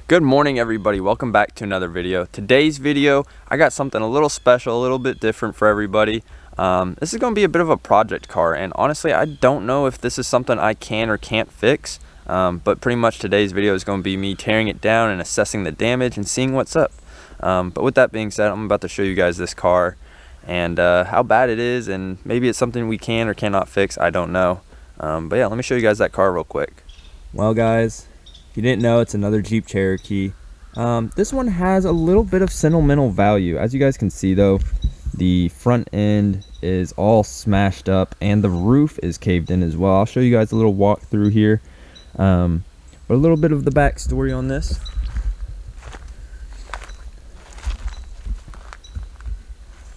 Good morning everybody, welcome back to another video. Today's video, I got something a little special, a little bit different for everybody. This is going to be a bit of a project car, and honestly I don't know if this is something I can or can't fix, but pretty much today's video is going to be me tearing it down and assessing the damage and seeing what's up. But with that being said, I'm about to show you guys this car and how bad it is, and maybe it's something we can or cannot fix, I don't know. But yeah, let me show you guys that car real quick. Well guys, if you didn't know, it's another Jeep Cherokee. This one has a little bit of sentimental value. As you guys can see though, the front end is all smashed up and the roof is caved in as well. I'll show you guys a little walk through here. But a little bit of the backstory on this.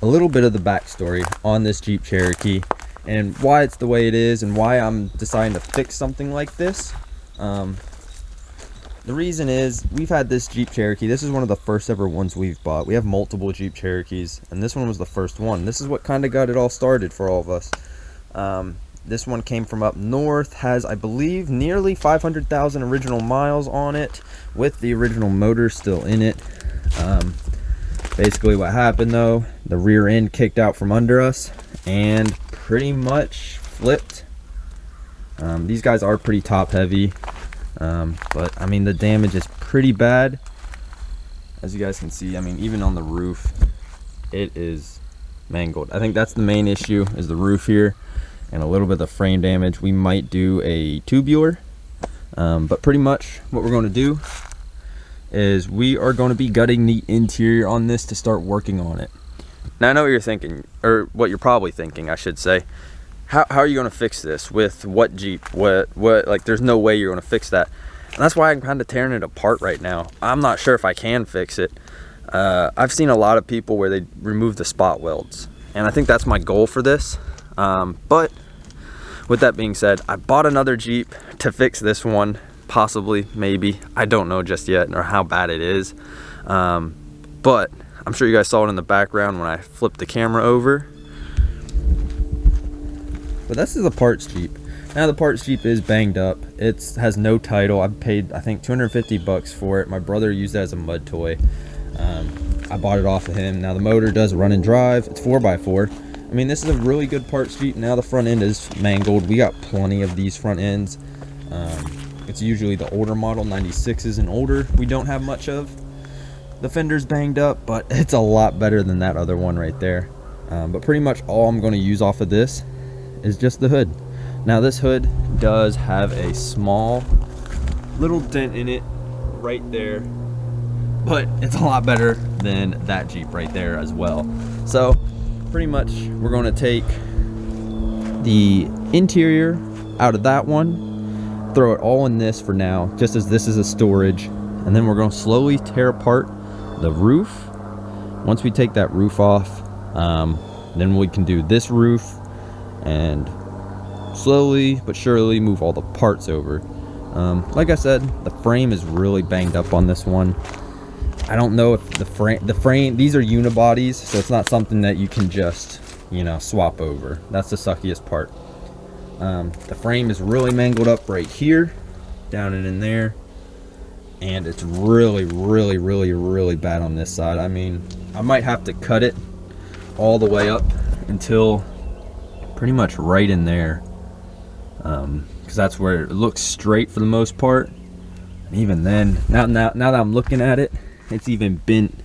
A little bit of the backstory on this Jeep Cherokee and why it's the way it is and why I'm deciding to fix something like this. The reason is we've had this Jeep Cherokee. This is one of the first ever ones we've bought. We have multiple Jeep Cherokees, and this one was the first one. This is what kind of got it all started for all of us. This one came from up north, has I believe nearly 500,000 original miles on it, with the original motor still in it. Basically what happened though, the rear end kicked out from under us and pretty much flipped. These guys are pretty top heavy. But I mean the damage is pretty bad, as you guys can see. I mean, even on the roof it is mangled. I think that's the main issue, is the roof here and a little bit of the frame damage. We might do a tubular, but pretty much what we're going to do is we are going to be gutting the interior on this to start working on it. Now I know what you're thinking, or what you're probably thinking I should say. How are you going to fix this with what Jeep? What like, there's no way you're going to fix that. And that's why I'm kind of tearing it apart right now. I'm not sure if I can fix it. I've seen a lot of people where they remove the spot welds, and I think that's my goal for this. But with that being said, I bought another Jeep to fix this one, possibly, maybe. I don't know just yet, or how bad it is. But I'm sure you guys saw it in the background when I flipped the camera over. But this is a parts Jeep. Now the parts Jeep is banged up. It has no title. I paid, I think, 250 bucks for it. My brother used it as a mud toy. I bought it off of him. Now the motor does run and drive. It's 4x4. I mean, this is a really good parts Jeep. Now the front end is mangled. We got plenty of these front ends. It's usually the older model, 96s and older, we don't have much of. The fender's banged up, but it's a lot better than that other one right there. But pretty much all I'm going to use off of this is just the hood. Now this hood does have a small little dent in it right there, but it's a lot better than that Jeep right there as well. So pretty much we're going to take the interior out of that one, throw it all in this for now, just as this is a storage, and then we're going to slowly tear apart the roof. Once we take that roof off, then we can do this roof and slowly but surely move all the parts over. Like I said, the frame is really banged up on this one. I don't know if the frame, these are unibodies, so it's not something that you can just, you know, swap over. That's the suckiest part. The frame is really mangled up right here, down and in there, and it's really bad on this side. I mean, I might have to cut it all the way up until pretty much right in there, because that's where it looks straight for the most part. And even then, now that I'm looking at it, it's even bent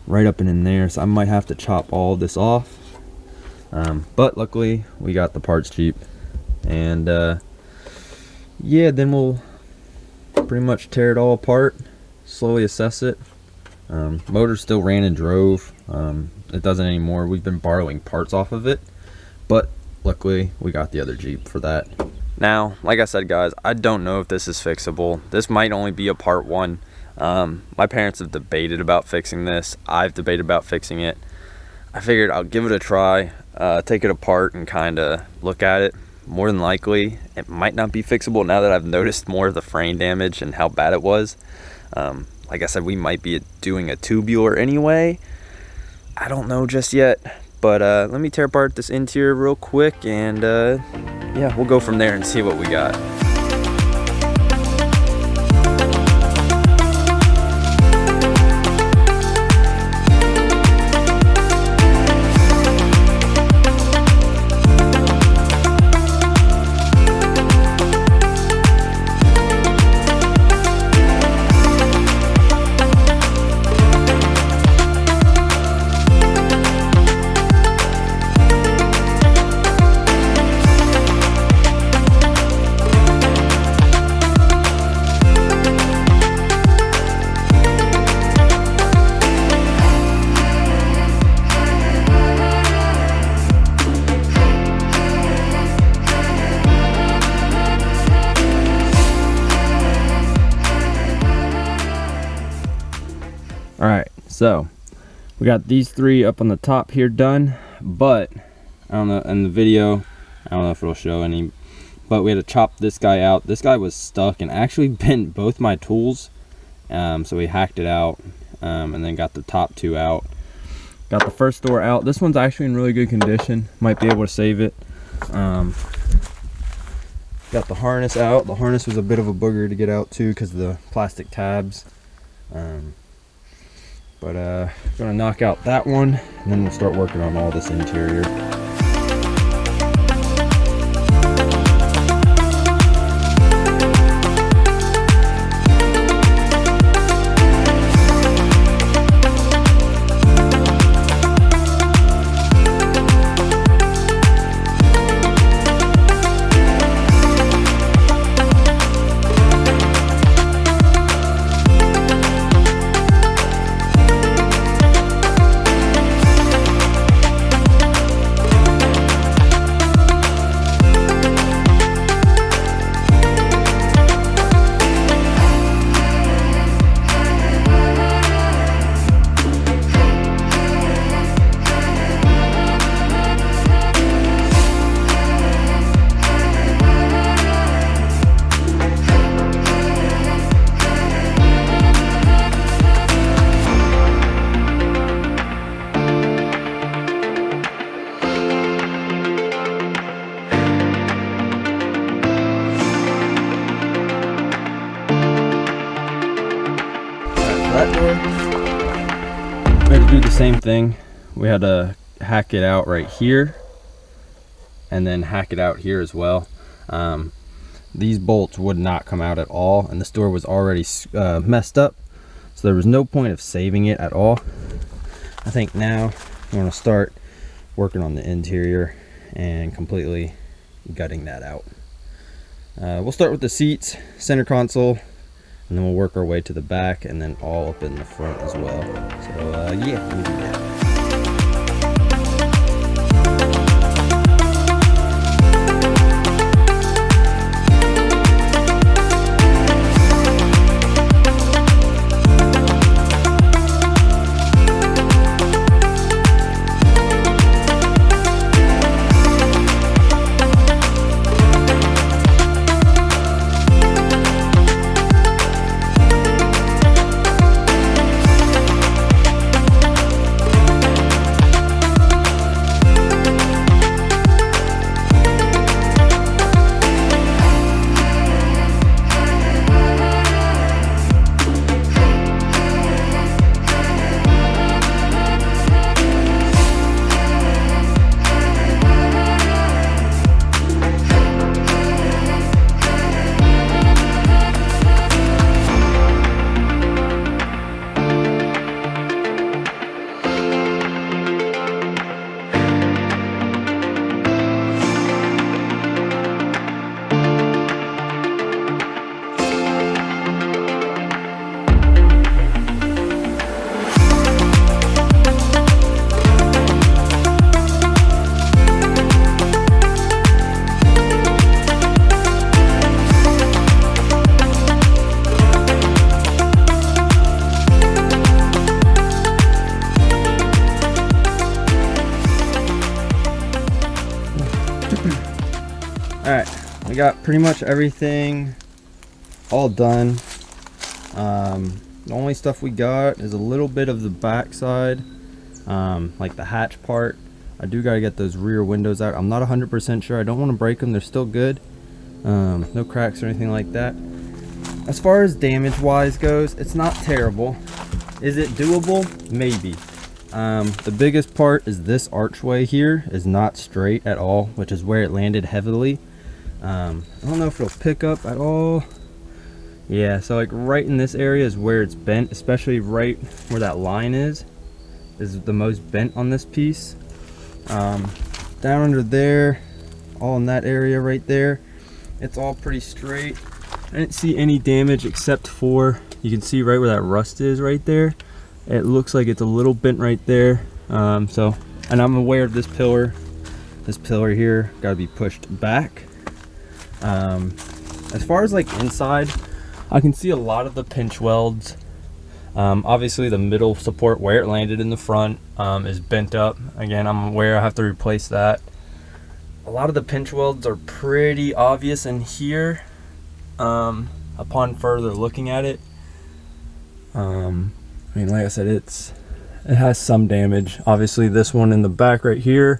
right up and in there, so I might have to chop all this off. But luckily we got the parts Jeep, and yeah, then we'll pretty much tear it all apart, slowly assess it. Motor still ran and drove. It doesn't anymore. We've been borrowing parts off of it, but luckily we got the other Jeep for that. Now, like I said guys, I don't know if this is fixable. This might only be a part one. My parents have debated about fixing this. I've debated about fixing it. I figured I'll give it a try, take it apart and kind of look at it. More than likely it might not be fixable now that I've noticed more of the frame damage and how bad it was. Like I said, we might be doing a tubular anyway. I don't know just yet, but let me tear apart this interior real quick, and yeah, we'll go from there and see what we got. All right, so we got these 3 up on the top here done, but I don't know in the video, I don't know if it'll show any, but we had to chop this guy out. This guy was stuck and actually bent both my tools, so we hacked it out, and then got the top 2 out. Got the first door out. This one's actually in really good condition, might be able to save it. Got the harness out. The harness was a bit of a booger to get out too because of the plastic tabs. Gonna knock out that one, and then we'll start working on all this interior. That door, we had to do the same thing. We had to hack it out right here and then hack it out here as well. These bolts would not come out at all, and this door was already messed up, so there was no point of saving it at all. I think now I'm going to start working on the interior and completely gutting that out. We'll start with the seats, center console, and then we'll work our way to the back and then all up in the front as well. So yeah, we'll do that. Alright, we got pretty much everything all done. The only stuff we got is a little bit of the back side, like the hatch part. I do gotta get those rear windows out. I'm not 100% sure. I don't want to break them. They're still good. No cracks or anything like that. As far as damage wise goes, it's not terrible. Is it doable? Maybe. The biggest part is this archway here is not straight at all, which is where it landed heavily. I don't know if it'll pick up at all. Yeah, so like right in this area is where it's bent, especially right where that line is the most bent on this piece. Down under there, all in that area right there, it's all pretty straight. I didn't see any damage except for, you can see right where that rust is right there. It looks like it's a little bent right there. And I'm aware of this pillar here, got to be pushed back. As far as like inside, I can see a lot of the pinch welds Obviously the middle support where it landed in the front is bent up. Again, I'm aware I have to replace that. A lot of the pinch welds are pretty obvious in here upon further looking at it. I mean, like I said, it has some damage. Obviously this one in the back right here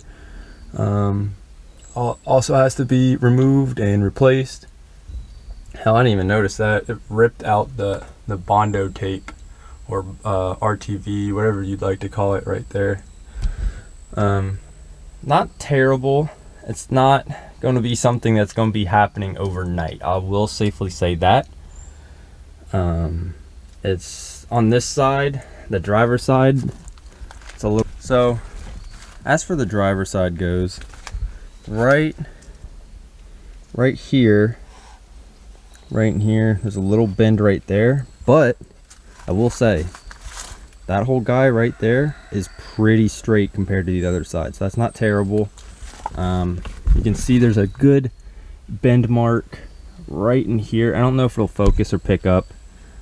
also has to be removed and replaced. Hell, I didn't even notice that. It ripped out the Bondo tape, or RTV, whatever you'd like to call it, right there. Not terrible. It's not going to be something that's going to be happening overnight. I will safely say that. It's on this side, the driver's side. It's a little. So, as for the driver's side goes, right here, right in here, there's a little bend right there, but I will say that whole guy right there is pretty straight compared to the other side, so that's not terrible. You can see there's a good bend mark right in here. I don't know if it'll focus or pick up,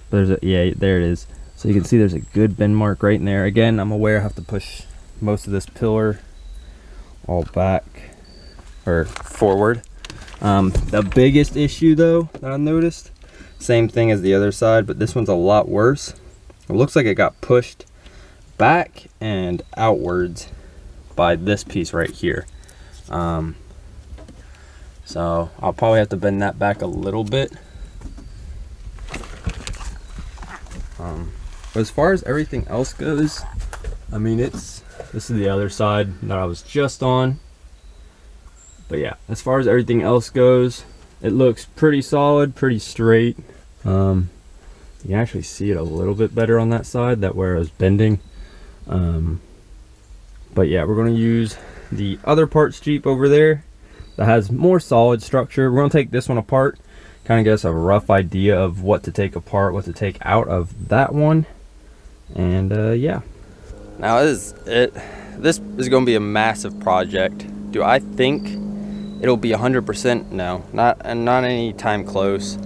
but yeah, there it is. So you can see there's a good bend mark right in there. Again, I'm aware I have to push most of this pillar all back or forward. The biggest issue though that I noticed, same thing as the other side, but this one's a lot worse. It looks like it got pushed back and outwards by this piece right here. So I'll probably have to bend that back a little bit. But as far as everything else goes, I mean, this is the other side that I was just on. But yeah, as far as everything else goes, it looks pretty solid, pretty straight. You can actually see it a little bit better on that side, that where I was bending. But yeah, we're going to use the other parts Jeep over there that has more solid structure. We're going to take this one apart, kind of get us a rough idea of what to take apart, what to take out of that one. And yeah. Now this is going to be a massive project. Do I think it'll be 100%? No, not any time close.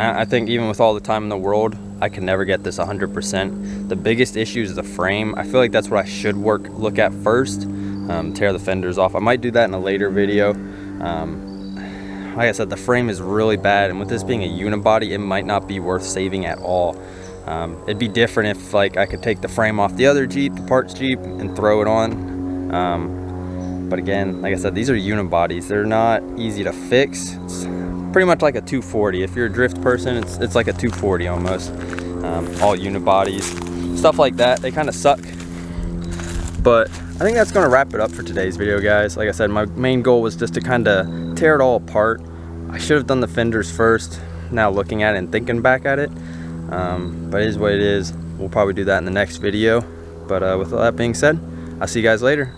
I think even with all the time in the world, I can never get this 100%. The biggest issue is the frame. I feel like that's what I should look at first. Tear the fenders off. I might do that in a later video. Like I said, the frame is really bad, and with this being a unibody, it might not be worth saving at all. It'd be different if like I could take the frame off the other Jeep, the parts Jeep, and throw it on. But again, like I said, these are unibodies. They're not easy to fix. It's pretty much like a 240. If you're a drift person, it's like a 240 almost. All unibodies, stuff like that, they kind of suck. But I think that's going to wrap it up for today's video, guys. Like I said, my main goal was just to kind of tear it all apart. I should have done the fenders first, now looking at it and thinking back at it. But it is what it is. We'll probably do that in the next video. But with all that being said, I'll see you guys later.